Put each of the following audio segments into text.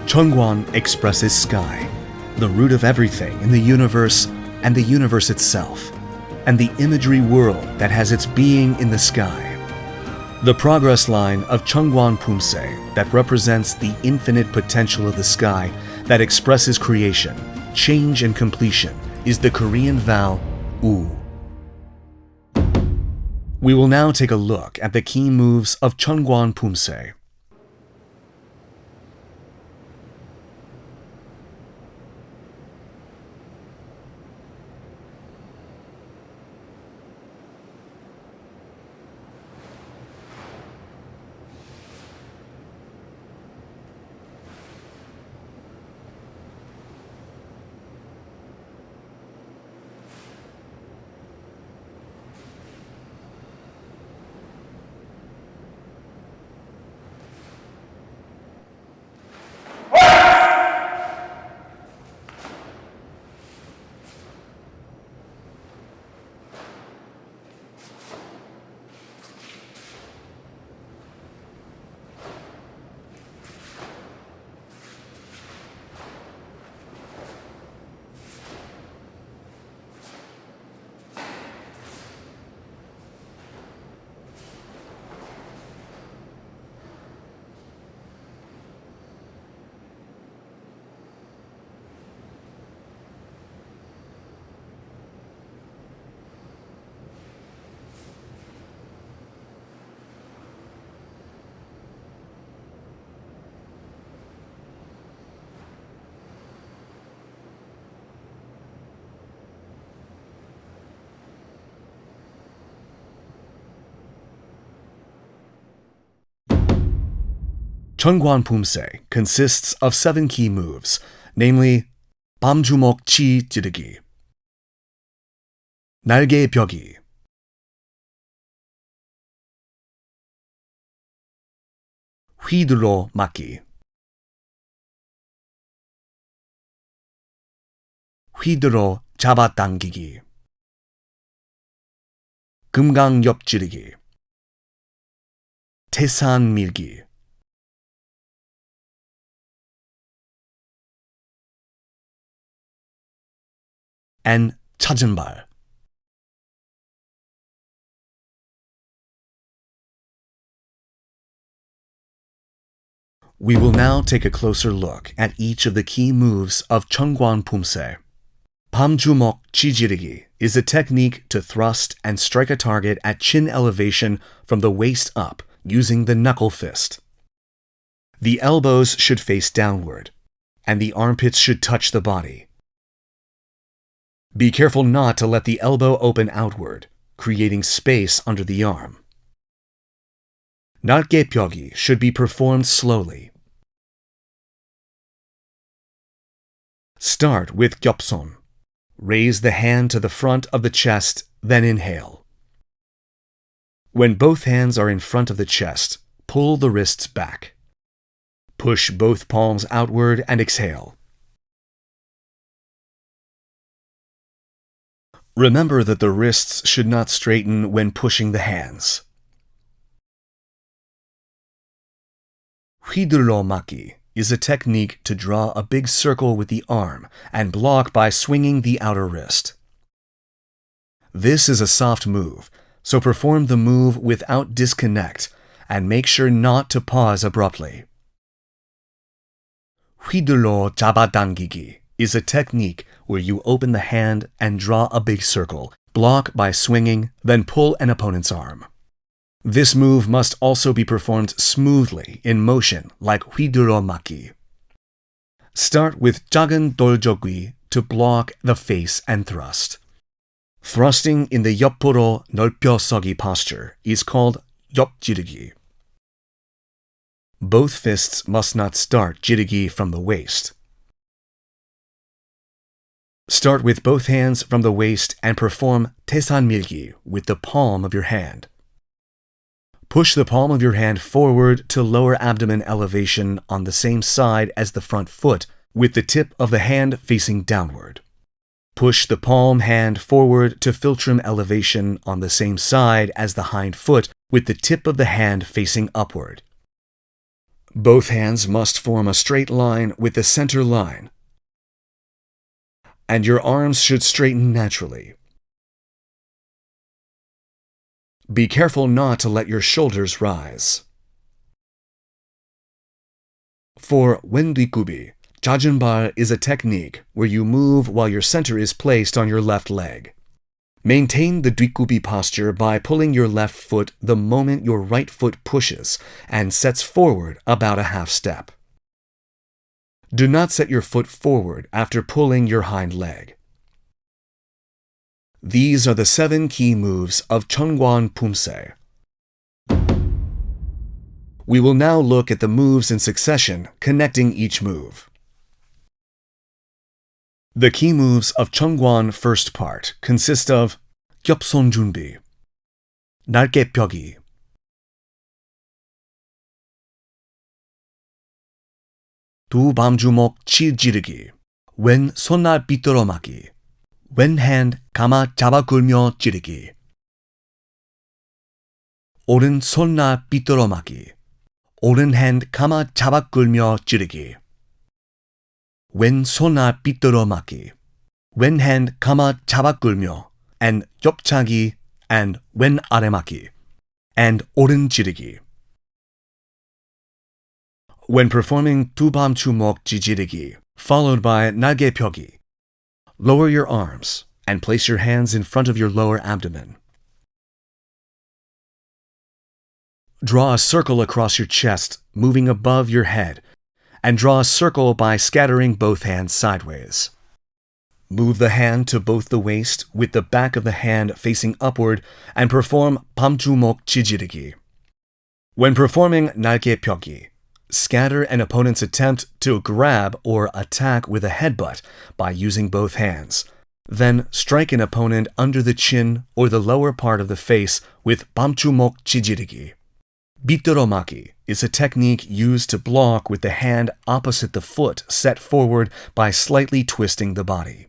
Chonkwon expresses sky, the root of everything in the universe and the universe itself, and the imagery world that has its being in the sky. The progress line of Chonkwon Pumse that represents the infinite potential of the sky that expresses creation, change, and completion is the Korean vowel U. We will now take a look at the key moves of Chonkwon Pumse. Chonkwon Pumse consists of 7 key moves, namely 밤주먹 치 찌르기, 날개 벽이, 휘둘러 맞기, 휘둘러 잡아당기기, 금강엽 찌르기, 태산 밀기, and 찾은 발. We will now take a closer look at each of the key moves of Chonkwon Pumse. 밤주먹 찌르기 is a technique to thrust and strike a target at chin elevation from the waist up using the knuckle fist. The elbows should face downward, and the armpits should touch the body. Be careful not to let the elbow open outward, creating space under the arm. 날개 벽이 should be performed slowly. Start with gyopson. Raise the hand to the front of the chest, then inhale. When both hands are in front of the chest, pull the wrists back. Push both palms outward and exhale. Remember that the wrists should not straighten when pushing the hands. 휘둘러 맞기 is a technique to draw a big circle with the arm and block by swinging the outer wrist. This is a soft move, so perform the move without disconnect and make sure not to pause abruptly. 휘둘러 잡아당기기 is a technique where you open the hand and draw a big circle, block by swinging, then pull an opponent's arm. This move must also be performed smoothly in motion like 휘둘러 맞기. Start with 작은 돌적기 to block the face and thrust. Thrusting in the 옆으로 넓혀서기 posture is called 옆지르기. Both fists must not start ji르기 from the waist. Start with both hands from the waist and perform 태산 밀기 with the palm of your hand. Push the palm of your hand forward to lower abdomen elevation on the same side as the front foot with the tip of the hand facing downward. Push the palm hand forward to philtrum elevation on the same side as the hind foot with the tip of the hand facing upward. Both hands must form a straight line with the center line, and your arms should straighten naturally. Be careful not to let your shoulders rise. For wen 뒷굽이, 잦은 발 is a technique where you move while your center is placed on your left leg. Maintain the 뒷굽이 posture by pulling your left foot the moment your right foot pushes and sets forward about a half step. Do not set your foot forward after pulling your hind leg. These are the 7 key moves of Chonkwon Pumse. We will now look at the moves in succession, connecting each move. The key moves of Chonkwon first part consist of 겹손 준비, 날개 펴기, 두 밤주먹 찌르기, 왼 손날 빗들어 맞기, 왼 hand 감아 잡아 굴며 찌르기, 오른 손날 빗들어 맞기, 오른 hand 감아 잡아 굴며 찌르기, 왼 손날 빗들어 맞기, 왼 hand 감아 잡아 굴며, and 옆차기 and 왼 아래 맞기, and 오른 찌르기. When performing 두 밤주먹 찌르기, followed by 날개 펴기, lower your arms and place your hands in front of your lower abdomen. Draw a circle across your chest, moving above your head, and draw a circle by scattering both hands sideways. Move the hand to both the waist with the back of the hand facing upward and perform 밤주먹 찌르기. When performing 날개 펴기, scatter an opponent's attempt to grab or attack with a headbutt by using both hands. Then strike an opponent under the chin or the lower part of the face with 밤주먹 찌르기. 빗들어 맞기 is a technique used to block with the hand opposite the foot set forward by slightly twisting the body.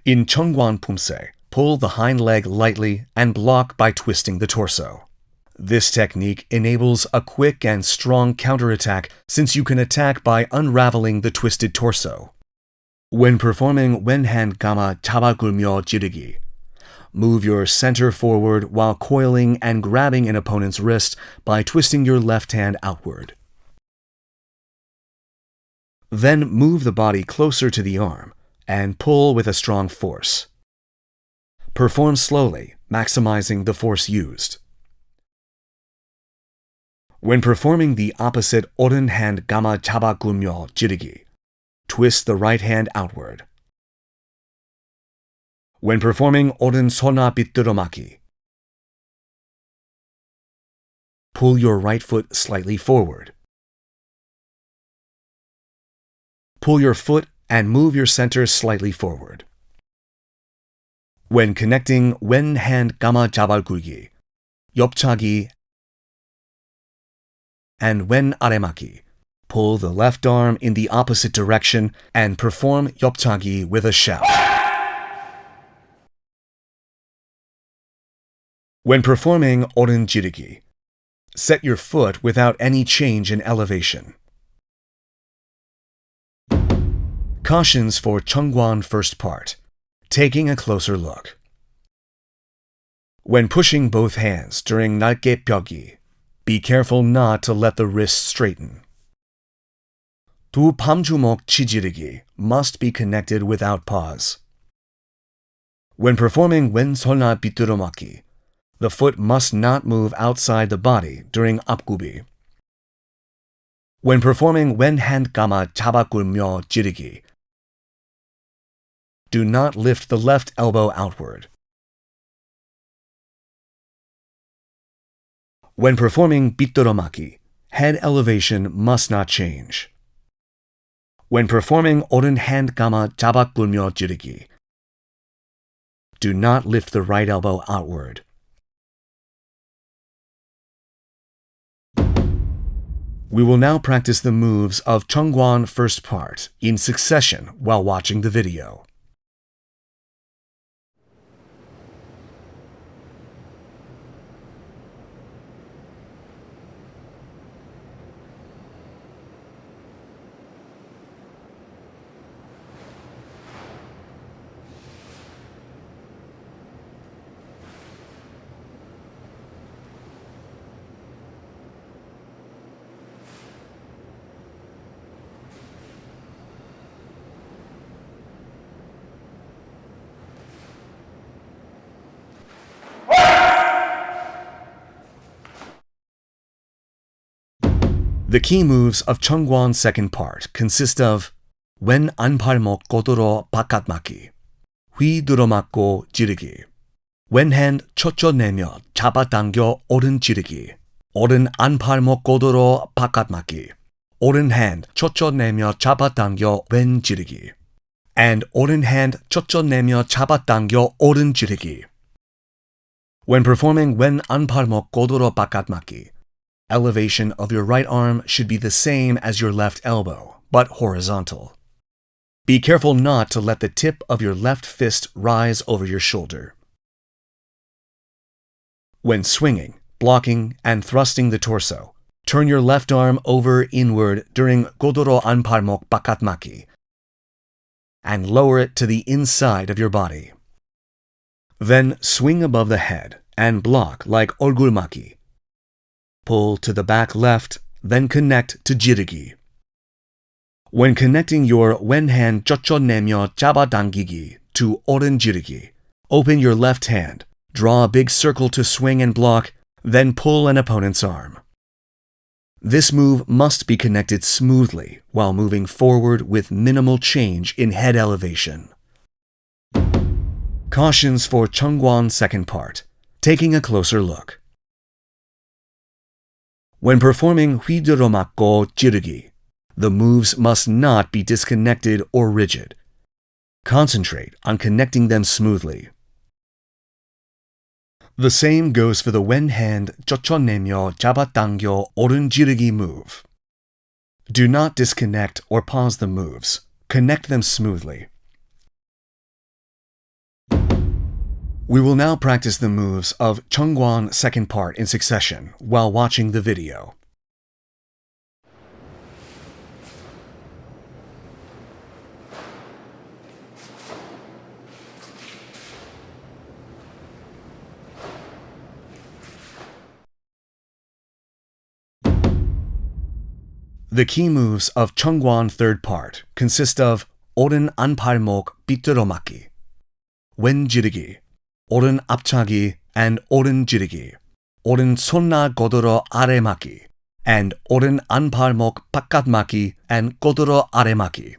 In Chonkwon Pumse, pull the hind leg lightly and block by twisting the torso. This technique enables a quick and strong counterattack since you can attack by unraveling the twisted torso. When performing 왼 hand 감아 잡아 굴며 찌르기, move your center forward while coiling and grabbing an opponent's wrist by twisting your left hand outward. Then move the body closer to the arm and pull with a strong force. Perform slowly, maximizing the force used. When performing the opposite 오른 hand 감아 잡아 굴며 찌르기, twist the right hand outward. When performing 오른 손아 빗들어 맞기, pull your right foot slightly forward. Pull your foot and move your center slightly forward. When connecting 왼 hand 감아 잡아 굴기, 옆차기 and 왼 아래 맞기, pull the left arm in the opposite direction and perform 옆차기 with a shout. When performing 오른 찌르기, set your foot without any change in elevation. Cautions for Chonkwon first part. Taking a closer look. When pushing both hands during 날개 펴기, be careful not to let the wrists straighten. 두 밤주먹 찌르기 must be connected without pause. When performing 왼손날 빗들어 맞기, the foot must not move outside the body during 앞굽이. When performing 왼 hand 감아 잡아 굴며 찌르기, do not lift the left elbow outward. When performing 빗들어 맞기, head elevation must not change. When performing 오른 hand 감아 잡아 굴며 찌르기, do not lift the right elbow outward. We will now practice the moves of Chonkwon first part in succession while watching the video. The key moves of Chonkwon's second part consist of 왼 안팔목 고도로 바깥맞기, 휘 들어맞고 지르기, 왼 hand 젖혀내며 잡아당겨 오른 지르기, 오른 안팔목 고도로 바깥맞기, 오른 hand 젖혀내며 잡아당겨 왼 지르기, and 오른 hand 젖혀내며 잡아당겨 오른 지르기. When performing 왼 안팔목 고도로 바깥맞기, elevation of your right arm should be the same as your left elbow, but horizontal. Be careful not to let the tip of your left fist rise over your shoulder. When swinging, blocking, and thrusting the torso, turn your left arm over inward during 고도로 안팔목 바깥맞기 and lower it to the inside of your body. Then swing above the head and block like 얼굴맞기. Pull to the back left, then connect to 지르기. When connecting your 왼hand 젖혀내며 잡아당기기 to 오른 지르기, open your left hand, draw a big circle to swing and block, then pull an opponent's arm. This move must be connected smoothly while moving forward with minimal change in head elevation. Cautions for Chonkwon's second part. Taking a closer look. When performing 휘 들어맞고 지르기, the moves must not be disconnected or rigid. Concentrate on connecting them smoothly. The same goes for the 왼hand 젖혀내며 잡아당겨 오른 지르기 move. Do not disconnect or pause the moves. Connect them smoothly. We will now practice the moves of Chonkwon's second part in succession while watching the video. The key moves of Chonkwon's third part consist of 오른 안팔목 비틀어맞기, 왼 지르기, 오른 앞차기 and 오른 지르기, 오른 손나 고도로 아래맞기, and 오른 안팔목 바깥맞기 and 고도로 아래맞기.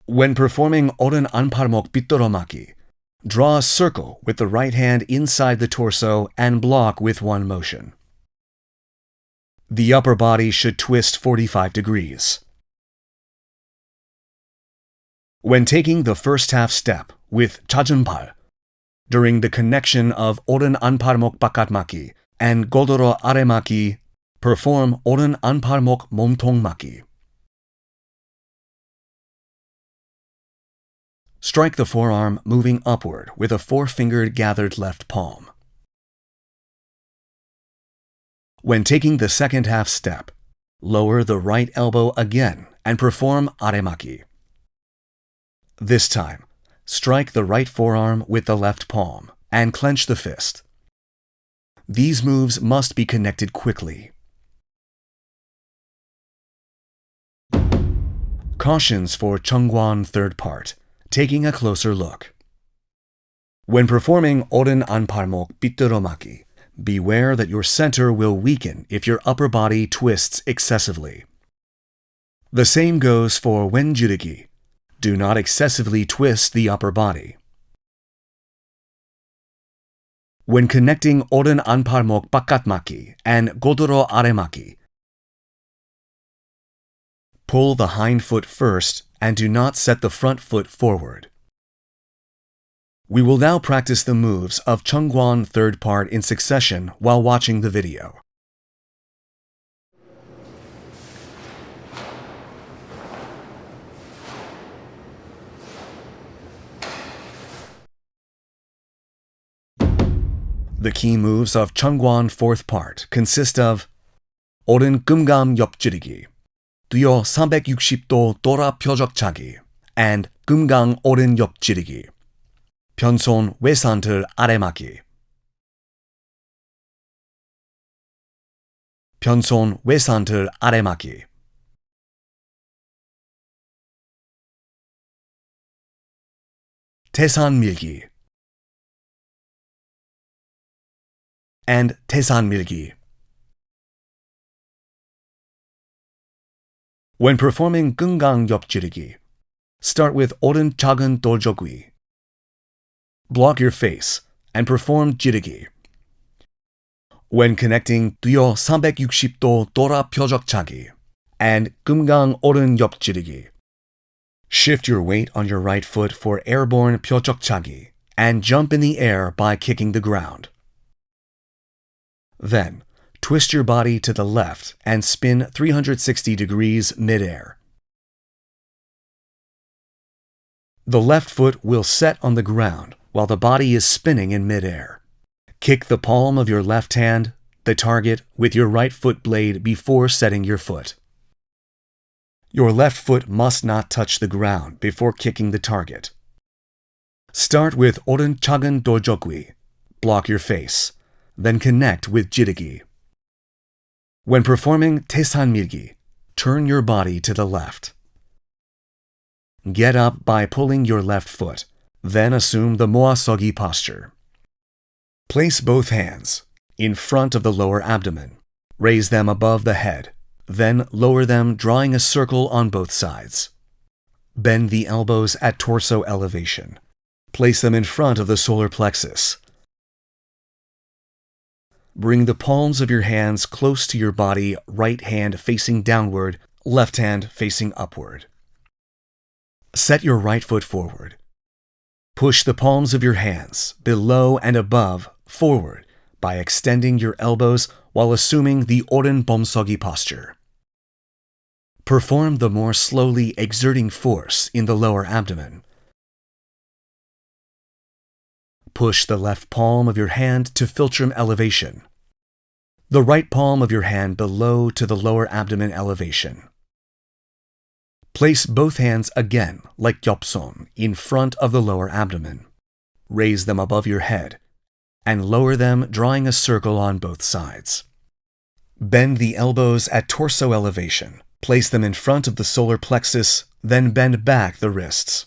When performing 오른 안팔목 비틀어맞기, draw a circle with the right hand inside the torso and block with one motion. The upper body should twist 45 degrees. When taking the first half step with 자전팔, during the connection of 오른 안팔목 바깥맞기 and 고도로 아래맞기, perform 오른 안팔목 몸통맞기. Strike the forearm moving upward with a four-fingered gathered left palm. When taking the second half step, lower the right elbow again and perform 아래맞기. This time, strike the right forearm with the left palm and clench the fist. These moves must be connected quickly. Cautions for Chonkwon's third part. Taking a closer look. When performing 오른 안팔목 비틀어맞기, beware that your center will weaken if your upper body twists excessively. The same goes for 왼 지르기. Do not excessively twist the upper body. When connecting 오른 안팔목 바깥맞기 and 고도로 아래맞기, pull the hind foot first and do not set the front foot forward. We will now practice the moves of Chonkwon's third part in succession while watching the video. The key moves of Chonkwon's fourth part consist of 오른 금감 옆지르기, 뛰어 360도 돌아 표적차기, and 금강 오른 옆지르기. 변손 외산틀 아래맞기. 변손 외산틀 아래맞기. 태산 밀기 and 태산 밀기. When performing 끙강 옆지르기, start with 오른 작은 돌조기. Block your face and perform 지르기. When connecting 뛰어 360도 돌아 표적차기 and 끙강 오른 옆지르기, shift your weight on your right foot for airborne 표적차기 and jump in the air by kicking the ground. Then, twist your body to the left and spin 360 degrees mid-air. The left foot will set on the ground while the body is spinning in mid-air. Kick the palm of your left hand, the target, with your right foot blade before setting your foot. Your left foot must not touch the ground before kicking the target. Start with 오른 작은 돌조기, block your face, then connect with 지르기. When performing 태산밀기, turn your body to the left. Get up by pulling your left foot, then assume the 모아서기 posture. Place both hands in front of the lower abdomen. Raise them above the head, then lower them, drawing a circle on both sides. Bend the elbows at torso elevation. Place them in front of the solar plexus. Bring the palms of your hands close to your body, right hand facing downward, left hand facing upward. Set your right foot forward. Push the palms of your hands below and above forward by extending your elbows while assuming the 오른 범서기 posture. Perform the more slowly, exerting force in the lower abdomen. Push the left palm of your hand to philtrum elevation. The right palm of your hand below to the lower abdomen elevation. Place both hands again, like gyopsom, in front of the lower abdomen. Raise them above your head and lower them, drawing a circle on both sides. Bend the elbows at torso elevation. Place them in front of the solar plexus, then bend back the wrists.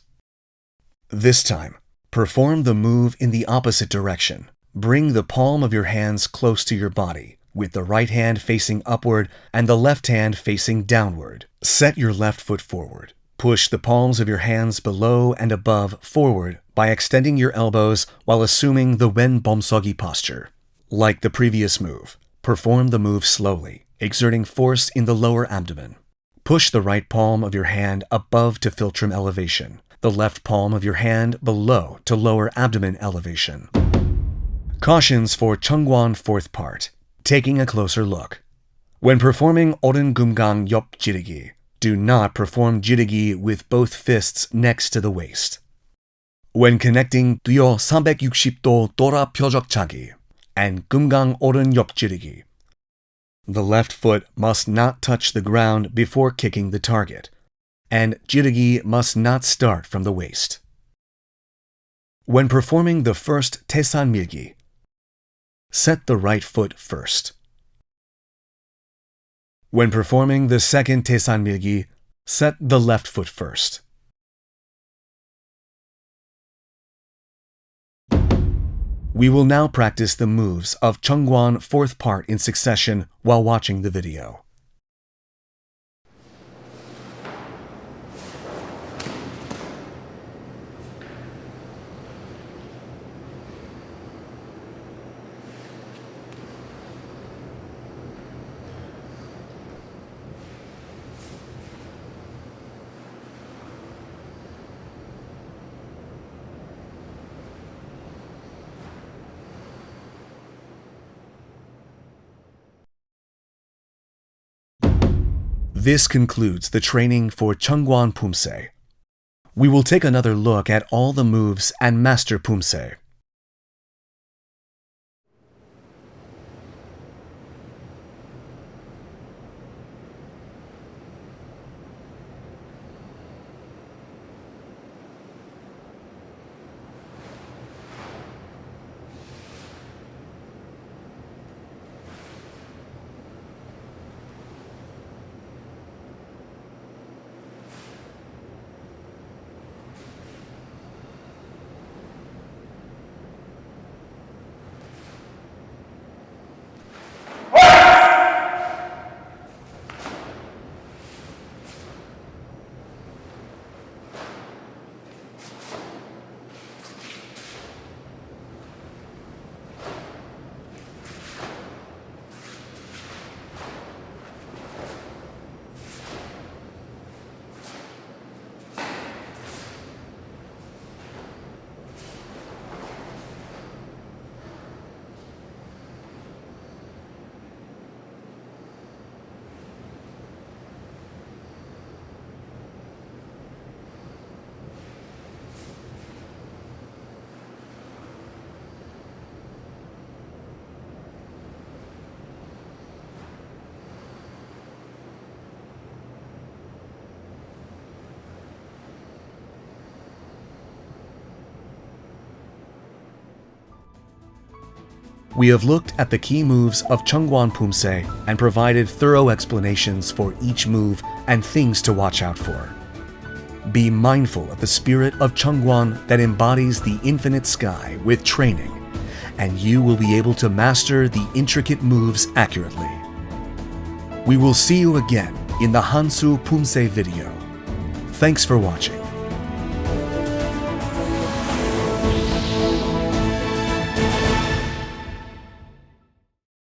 This time, perform the move in the opposite direction. Bring the palm of your hands close to your body, with the right hand facing upward and the left hand facing downward. Set your left foot forward. Push the palms of your hands below and above forward by extending your elbows while assuming the 왼 범서기 posture. Like the previous move, perform the move slowly, exerting force in the lower abdomen. Push the right palm of your hand above to philtrum elevation, the left palm of your hand below to lower abdomen elevation. Cautions for Chonkwon fourth part. Taking a closer look. When performing 오른 금강 옆 지르기, do not perform 지르기 with both fists next to the waist. When connecting 뛰어 360도 돌아 표적차기 and 금강 오른 옆 지르기, the left foot must not touch the ground before kicking the target, and 지르기 must not start from the waist. When performing the first 태산밀기, set the right foot first. When performing the second 태산밀기, set the left foot first. We will now practice the moves of Chonkwon fourth part in succession while watching the video. This concludes the training for Chonkwon Pumse. We will take another look at all the moves and master Pumse. We have looked at the key moves of Chonkwon Pumse and provided thorough explanations for each move and things to watch out for. Be mindful of the spirit of Chonkwon that embodies the infinite sky with training, and you will be able to master the intricate moves accurately. We will see you again in the Hansu Pumse video. Thanks for watching.